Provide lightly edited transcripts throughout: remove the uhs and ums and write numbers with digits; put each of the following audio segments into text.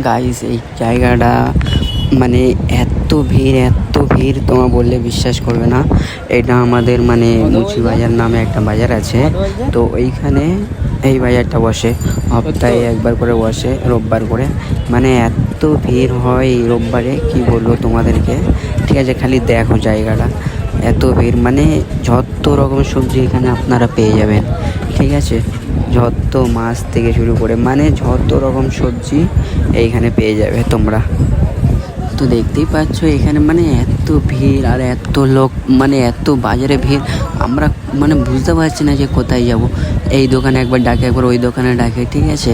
Guys এই জায়গাটা মানে এত ভিড় তোমার বললে বিশ্বাস করবে না। এটা আমাদের মানে মুচি বাজার নামে একটা বাজার আছে, তো এইখানে এই বাজারটা বসে সপ্তাহে একবার করে বসে রোববার করে। মানে এত ভিড় হয় এই রোববারে কি বলবো তোমাদেরকে। ঠিক আছে, খালি দেখো জায়গাটা এত ভিড়, মানে যত রকম সবজি এখানে আপনারা পেয়ে যাবেন। ঠিক আছে, যত মাছ থেকে শুরু করে মানে যত রকম সবজি এইখানে পেয়ে যাবে তোমরা। তো দেখতেই পাচ্ছ এখানে মানে এত ভিড় আর এত লোক, মানে এত বাজারে ভিড়, আমরা মানে বুঝতে পারছি না যে কোথায় যাব। এই দোকানে একবার ডাকে, একবার ওই দোকানে ডাকে। ঠিক আছে,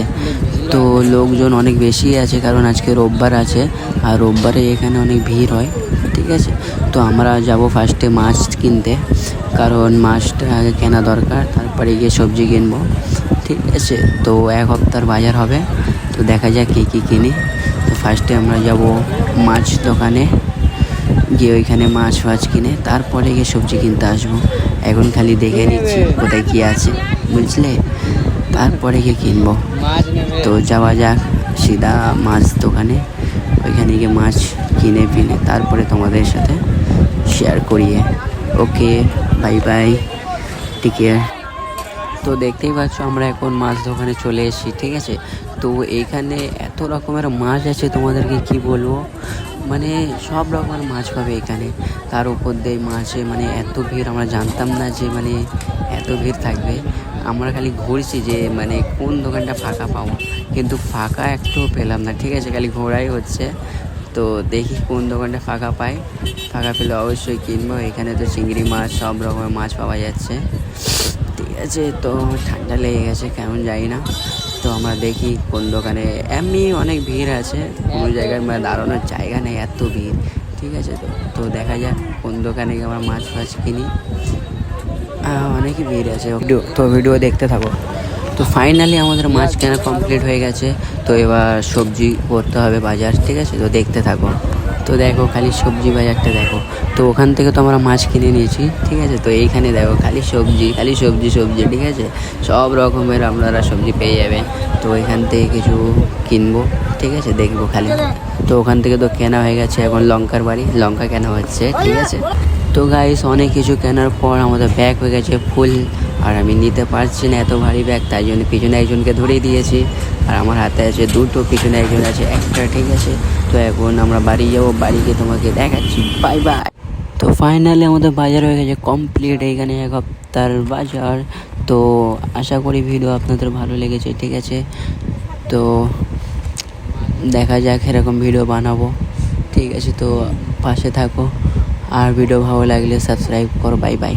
তো লোকজন অনেক বেশি আছে কারণ আজকে রোববার আছে আর রোববারে এখানে অনেক ভিড় হয়। ঠিক আছে, তো আমরা যাব ফার্স্টে মাছ কিনতে, কারণ মাছটা আগে কেনা দরকার, তারপরে গিয়ে সবজি কিনবো। ঠিক আছে, তো এক সপ্তাহের বাজার হবে, তো দেখা যাক কী কী কিনি। তো ফার্স্টে আমরা যাব মাছ দোকানে, গিয়ে ওইখানে মাছ ফাছ কিনে তারপরে গিয়ে সবজি কিনতে আসবো। এখন খালি দেখে নিচ্ছি কোথায় কী আছে, বুঝলে, তারপরে গিয়ে কিনবো। তো যাওয়া যাক সিধা মাছ দোকানে, ওইখানে গিয়ে মাছ কিনে ফিনে তারপরে তোমাদের সাথে শেয়ার করিয়ে। ওকে, বাই বাই, টেক কেয়ার। তো দেখতেই পাচ্ছ আমরা এখন মাছ দোকানে চলে এসেছি। ঠিক আছে, তো এইখানে এত রকমের মাছ আছে তোমাদেরকে কি বলবো, মানে সব রকমের মাছ পাবে এখানে। তার উপর দিয়ে মাছে মানে এত ভিড়, আমরা জানতাম না যে মানে এত ভিড় থাকবে। আমরা খালি ঘুরছি যে মানে কোন দোকানটা ফাঁকা পাবো, কিন্তু ফাঁকা একটু পেলাম না। ঠিক আছে, খালি ঘোরাই হচ্ছে। তো দেখি কোন দোকানটা ফাঁকা পাই, ফাঁকা পেলে অবশ্যই কিনবো। এখানে তো চিংড়ি মাছ সব রকমের মাছ পাওয়া যাচ্ছে। ঠিক আছে, তো ঠান্ডা লেগে গেছে কেমন যাই না। তো আমরা দেখি কোন দোকানে, এমনি অনেক ভিড় আছে, কোনো জায়গায় মানে দাঁড়ানোর জায়গা নেই, এত ভিড়। ঠিক আছে, তো দেখা যাক কোন দোকানে গিয়ে আমরা মাছ ফাছ কিনি। অনেকই ভিড় আছে, ভিডিও দেখতে থাকো। তো ফাইনালি আমাদের মাছ কেনা কমপ্লিট হয়ে গেছে, তো এবার সবজি করতে হবে বাজার। ঠিক আছে, তো দেখতে থাকো। তো দেখো খালি সবজি বাজারটা দেখো, তো ওখান থেকে তো আমরা মাছ কিনে নিয়েছি। ঠিক আছে, তো এইখানে দেখো খালি সবজি সবজি। ঠিক আছে, সব রকমের আপনারা সবজি পেয়ে যাবেন। তো এখান থেকে কিছু কিনবো। ঠিক আছে, দেখবো খালি। তো ওখান থেকে তো কেনা হয়ে গেছে, এখন লঙ্কার বাড়ি, লঙ্কা কেনা হচ্ছে। ঠিক আছে, তো গাইস অনেক কিছু কেনার পর আমাদের ব্যাগ হয়ে গেছে ফুল, আর আমি নিতে পারছি না এত ভারী ব্যাগ, তাই জন্য পিছনে একজনকে ধরিয়ে দিয়েছি। আর আমার হাতে আছে দুটো, পিছনে একজন আছে একটা। ঠিক আছে, তো এখন আমরা বাড়ি যাবো, বাড়িকে তোমাকে দেখাচ্ছি। Bye bye. তো ফাইনালি আমাদের বাজার হয়ে গেছে কমপ্লিট, এইখানে এক সপ্তাহের বাজার। তো আশা করি ভিডিও আপনাদের ভালো লেগেছে। ঠিক আছে, তো দেখা যাক এরকম ভিডিও বানাবো। ঠিক আছে, তো পাশে থাকো, আর ভিডিও ভালো লাগলে সাবস্ক্রাইব করো। Bye bye.